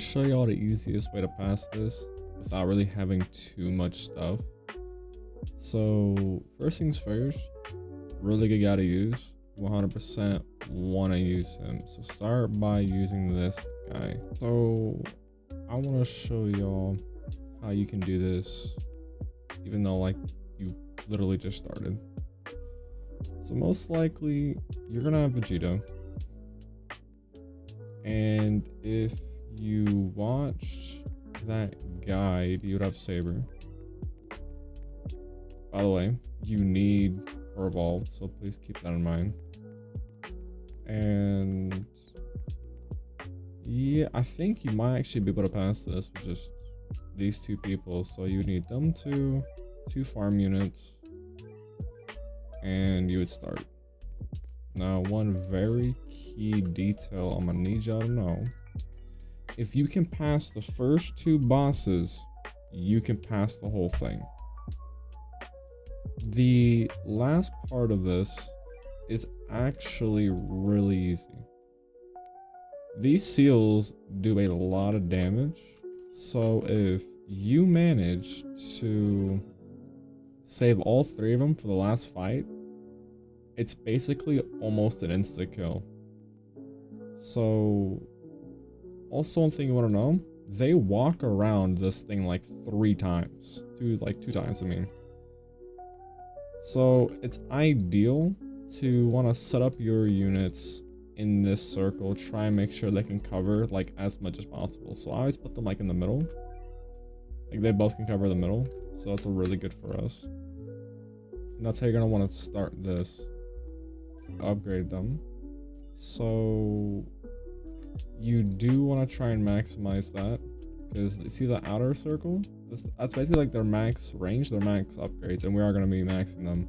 show y'all the easiest way to pass this without really having too much stuff. So first things first, really good guy to use. 100% want to use him. So start by using this guy. So I want to show y'all how you can do this, even though like you literally just started. So most likely you're gonna have Vegeta, and if you watch that guide, you would have Saber. By the way, you need her evolved, so please keep that in mind. And yeah, I think you might actually be able to pass this with just these two people. So you need them two farm units, and you would start. Now, one very key detail I'm gonna need y'all to know: if you can pass the first two bosses, you can pass the whole thing. The last part of this is actually really easy. These seals do a lot of damage, so if you manage to save all three of them for the last fight, it's basically almost an insta kill. So also, one thing you want to know, they walk around this thing like two times, I mean. So it's ideal to want to set up your units in this circle, try and make sure they can cover like as much as possible. So I always put them like in the middle, like they both can cover the middle, so that's really good for us. And that's how you're gonna want to start this. Upgrade them. So you do want to try and maximize that, because you see the outer circle, that's basically like their max range, their max upgrades, and we are going to be maxing them.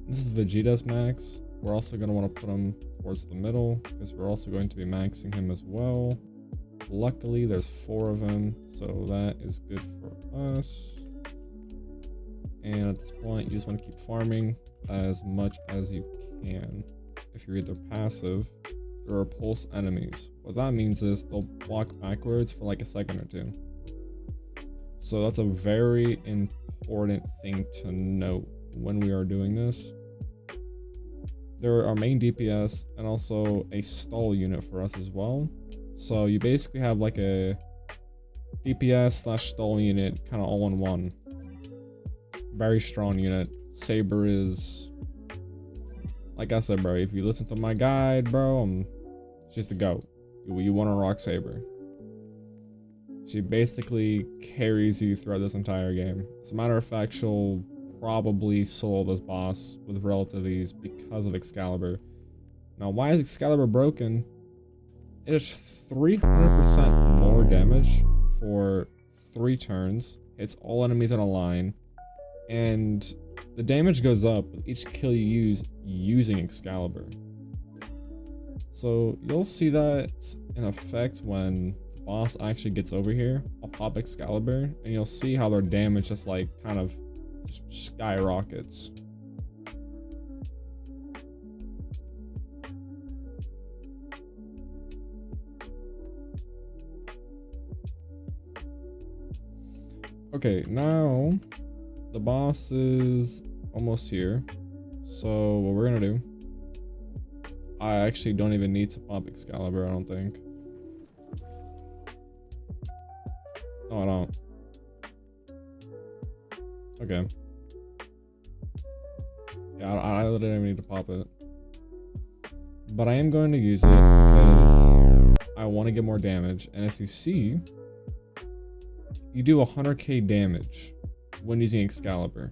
This is Vegeta's max. We're also going to want to put him towards the middle, because we're also going to be maxing him as well. Luckily there's 4 of them, so that is good for us. And at this point you just want to keep farming as much as you can. If you're either passive, or repulse enemies. What that means is they'll walk backwards for like a second or two. So that's a very important thing to note when we are doing this. They're our main DPS and also a stall unit for us as well. So you basically have like a DPS / stall unit kind of all in one. Very strong unit. Saber is, like I said, bro, if you listen to my guide, bro, she's the GOAT. You want to rock Saber. She basically carries you throughout this entire game. As a matter of fact, she'll probably solo this boss with relative ease because of Excalibur. Now, why is Excalibur broken? It is 300% more damage for 3 turns. Hits all enemies in a line. And the damage goes up with each kill you use using Excalibur. So you'll see that in effect when the boss actually gets over here. I'll pop Excalibur and you'll see how their damage just like kind of skyrockets. Okay, now the boss is almost here. So what we're gonna do, I actually don't even need to pop Excalibur, I don't think. No, I don't. Okay. Yeah, I literally don't even need to pop it. But I am going to use it because I want to get more damage. And as you see, you do 100k damage when using Excalibur.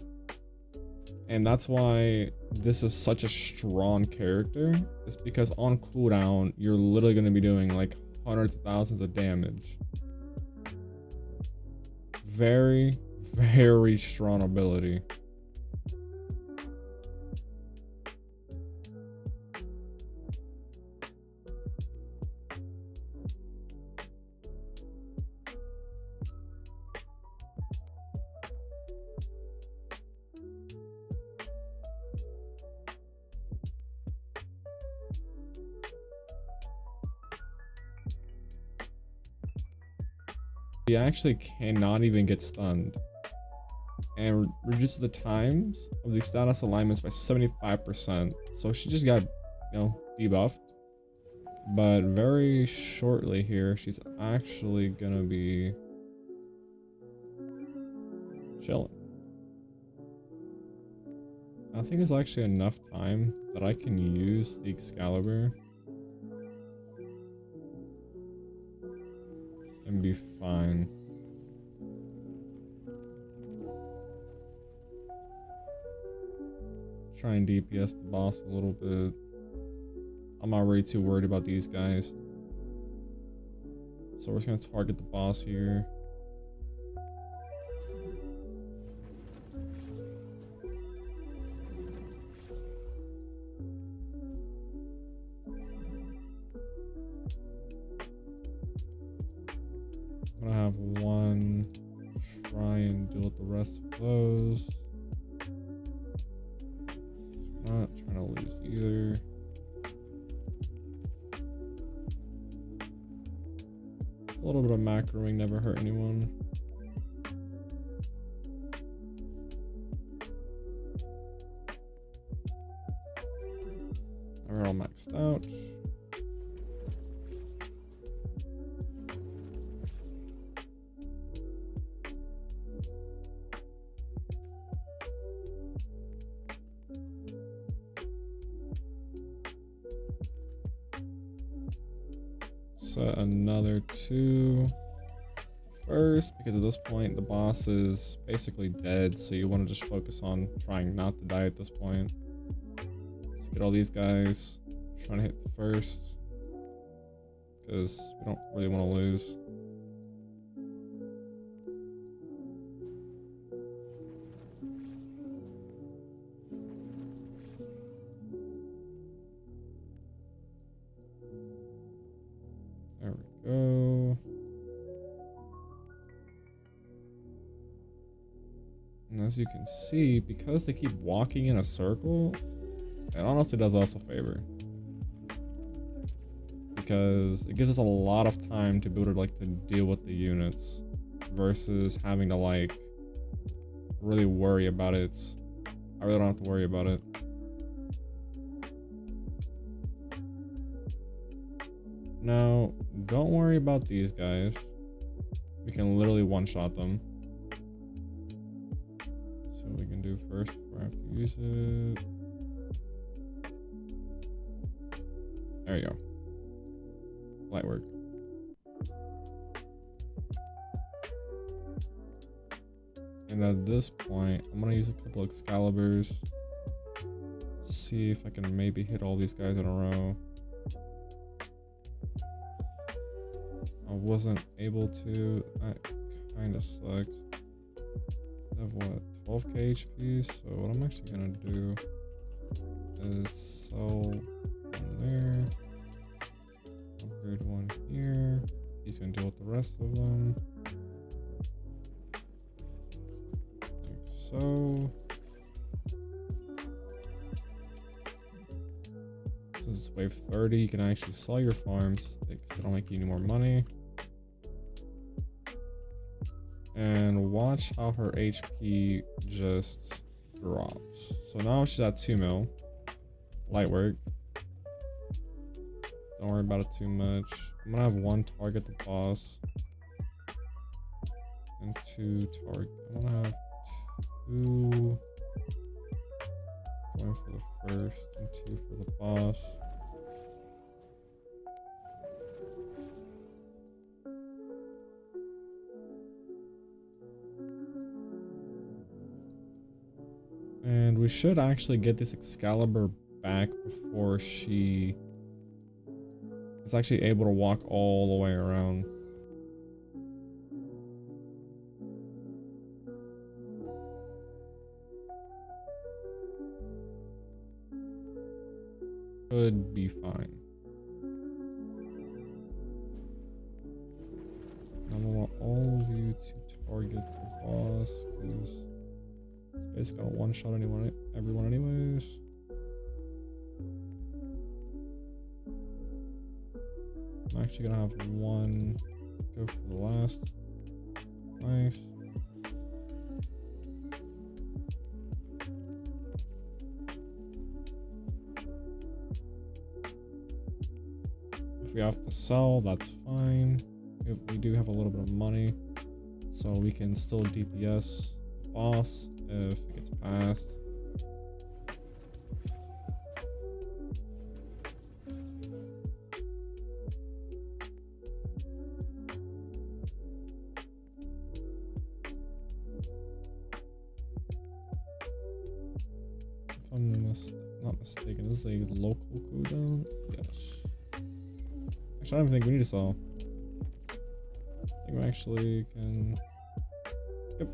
And that's why this is such a strong character. It's because on cooldown, you're literally going to be doing like hundreds of thousands of damage. Very, very strong ability. He actually cannot even get stunned. And reduces the times of the status alignments by 75%. So she just got, you know, debuffed. But very shortly here, she's actually gonna be chilling. I think it's actually enough time that I can use the Excalibur and be fine. Try and DPS the boss a little bit. I'm not really too worried about these guys. So we're just gonna target the boss here. I'm gonna have one try and deal with the rest of those. Not trying to lose either. A little bit of macroing never hurt anyone. We're all maxed out. Set another 2 first, because at this point the boss is basically dead, so you want to just focus on trying not to die at this point. Let's get all these guys, trying to hit the first, because we don't really want to lose. There we go. And as you can see, because they keep walking in a circle, it honestly does us a favor. Because it gives us a lot of time to be able to like to deal with the units versus having to like really worry about it. I really don't have to worry about it. Now, don't worry about these guys. We can literally one-shot them. So we can do first before I have to use it. There you go. Light work. And at this point, I'm gonna use a couple Excaliburs. See if I can maybe hit all these guys in a row. I wasn't able to. That kind of sucks. I have what, 12k HP? So what I'm actually gonna do is sell one there, upgrade one here. He's gonna deal with the rest of them, like so. Since it's wave 30, you can actually sell your farms. They don't make you any more money. And watch how her HP just drops. So now she's at 2 mil. Light work. Don't worry about it too much. I'm gonna have one target the boss. And 2 target. I'm gonna have 2 going for the first and 2 for the boss. And we should actually get this Excalibur back before she is actually able to walk all the way around. Should be fine. I want all of you to target the boss, because it's basically gonna one-shot everyone anyways. I'm actually gonna have one go for the last Nice. If we have to sell, that's fine. We do have a little bit of money, so we can still DPS the boss if it gets passed. If I'm not mistaken, this is a local cooldown. Yes. Actually, I don't think we need to sell. I think we actually can. Yep.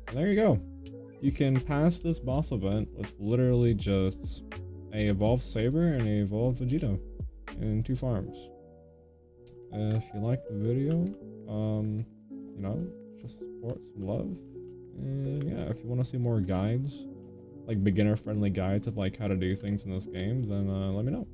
And there you go. You can pass this boss event with literally just a evolved Saber and a evolved Vegeta in 2 farms. If you like the video, you know, just support some love. And yeah, if you want to see more guides, like beginner friendly guides of like how to do things in this game, then let me know.